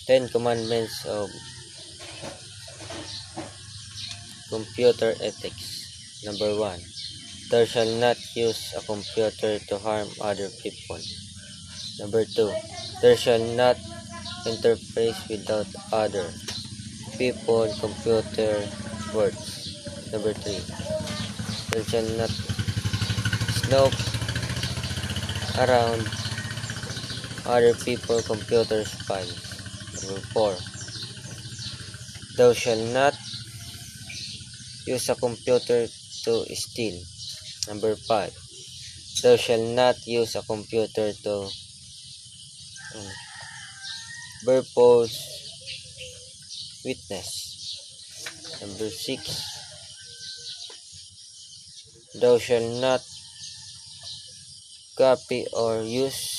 Ten Commandments of Computer Ethics. Number 1. Thou shalt not use a computer to harm other people. Number 2. Thou shalt not interface without other people, computer, words. Number 3. Thou shalt not snoop around other people, computers, files. Number 4. Thou shalt not use a computer to steal. Number 5. Thou shalt not use a computer to bear false witness. Number 6. Thou shalt not copy or use